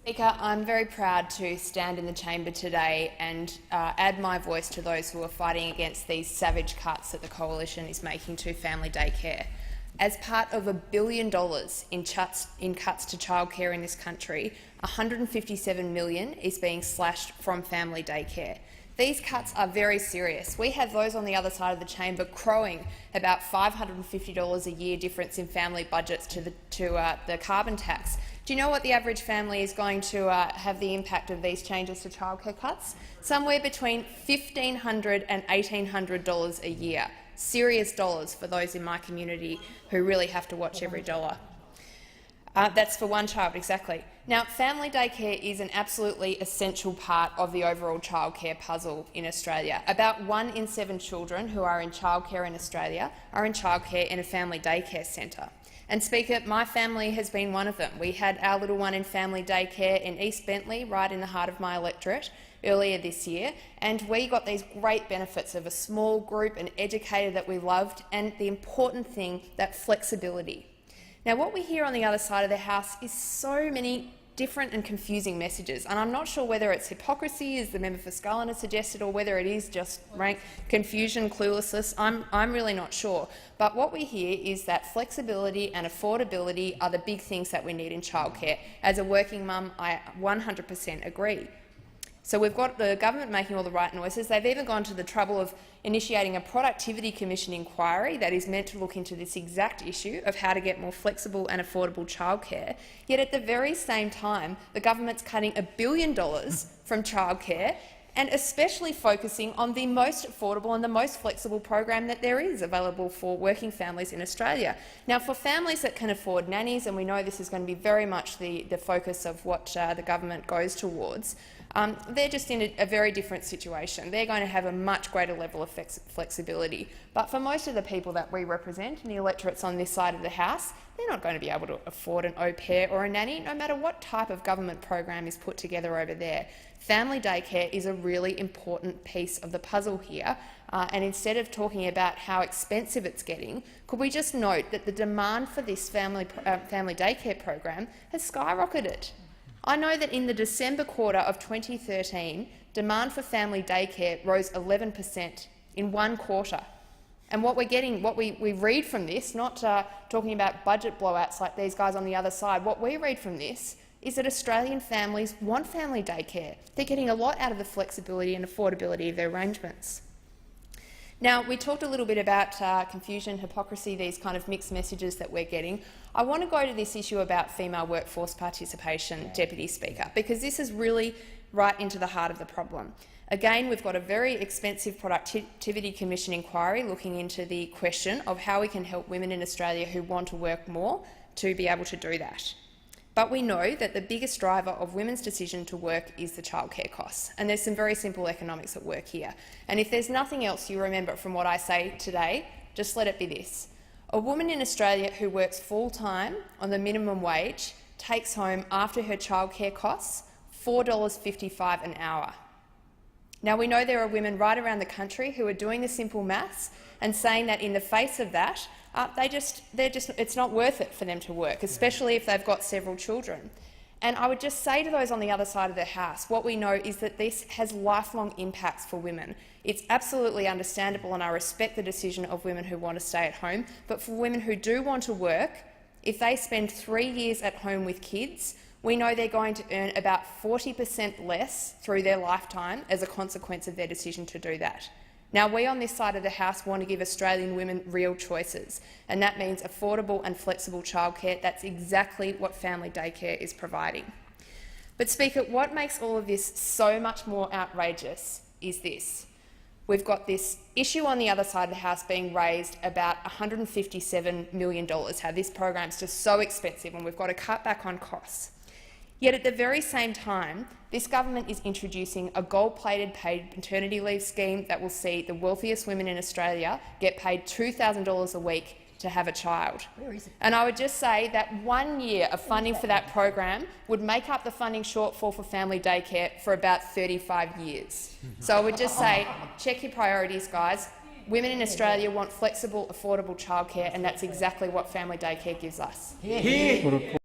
Speaker, I'm very proud to stand in the chamber today and add my voice to those who are fighting against these savage cuts that the coalition is making to family daycare. As part of $1 billion in cuts to childcare in this country, $157 million is being slashed from family daycare. These cuts are very serious. We have those on the other side of the chamber crowing about $550 a year difference in family budgets to the carbon tax. Do you know what the average family is going to have the impact of these changes to childcare cuts? Somewhere between $1,500 and $1,800 a year. Serious dollars for those in my community who really have to watch every dollar. That's for one child, exactly. Now, family daycare is an absolutely essential part of the overall childcare puzzle in Australia. About 1 in 7 children who are in childcare in Australia are in childcare in a family daycare centre. And, Speaker, my family has been one of them. We had our little one in family daycare in East Bentley, right in the heart of my electorate, earlier this year, and we got these great benefits of a small group, an educator that we loved, and the important thing, that flexibility. Now, what we hear on the other side of the House is so many different and confusing messages, and I'm not sure whether it's hypocrisy, as the member for Scullin has suggested, or whether it is just rank confusion, cluelessness. I'm really not sure. But what we hear is that flexibility and affordability are the big things that we need in childcare. As a working mum, I 100% agree. So we've got the government making all the right noises. They've even gone to the trouble of initiating a Productivity Commission inquiry that is meant to look into this exact issue of how to get more flexible and affordable childcare. Yet at the very same time, the government's cutting $1 billion from childcare and especially focusing on the most affordable and the most flexible program that there is available for working families in Australia. Now, for families that can afford nannies, and we know this is going to be very much the focus of what the government goes towards, they're just in a very different situation. They're going to have a much greater level of flexibility. But for most of the people that we represent and the electorates on this side of the House, they're not going to be able to afford an au pair or a nanny, no matter what type of government program is put together over there. Family daycare is a really important piece of the puzzle here, and instead of talking about how expensive it's getting, could we just note that the demand for this family daycare program has skyrocketed? I know that in the December quarter of 2013, demand for family daycare rose 11% in one quarter. And what we're getting, what we read from this, not talking about budget blowouts like these guys on the other side, what we read from this is that Australian families want family daycare. They're getting a lot out of the flexibility and affordability of their arrangements. Now, we talked a little bit about confusion, hypocrisy, these kind of mixed messages that we're getting. I want to go to this issue about female workforce participation, Deputy Speaker, because this is really right into the heart of the problem. Again, we've got a very expensive Productivity Commission inquiry looking into the question of how we can help women in Australia who want to work more to be able to do that. But we know that the biggest driver of women's decision to work is the childcare costs, and there's some very simple economics at work here. And if there's nothing else you remember from what I say today, just let it be this. A woman in Australia who works full-time on the minimum wage takes home, after her childcare costs, $4.55 an hour. Now, we know there are women right around the country who are doing the simple maths and saying that in the face of that, it's not worth it for them to work, especially if they've got several children. And I would just say to those on the other side of the House, what we know is that this has lifelong impacts for women. It's absolutely understandable, and I respect the decision of women who want to stay at home, but for women who do want to work, if they spend 3 years at home with kids, we know they're going to earn about 40% less through their lifetime as a consequence of their decision to do that. Now, we on this side of the House want to give Australian women real choices, and that means affordable and flexible childcare. That's exactly what family daycare is providing. But, Speaker, what makes all of this so much more outrageous is this. We've got this issue on the other side of the House being raised about $157 million, how this program is just so expensive and we've got to cut back on costs. Yet at the very same time, this government is introducing a gold-plated paid maternity leave scheme that will see the wealthiest women in Australia get paid $2,000 a week to have a child. And I would just say that 1 year of funding for that program would make up the funding shortfall for family daycare for about 35 years. So I would just say, check your priorities, guys. Women in Australia want flexible, affordable childcare, and that's exactly what family daycare gives us.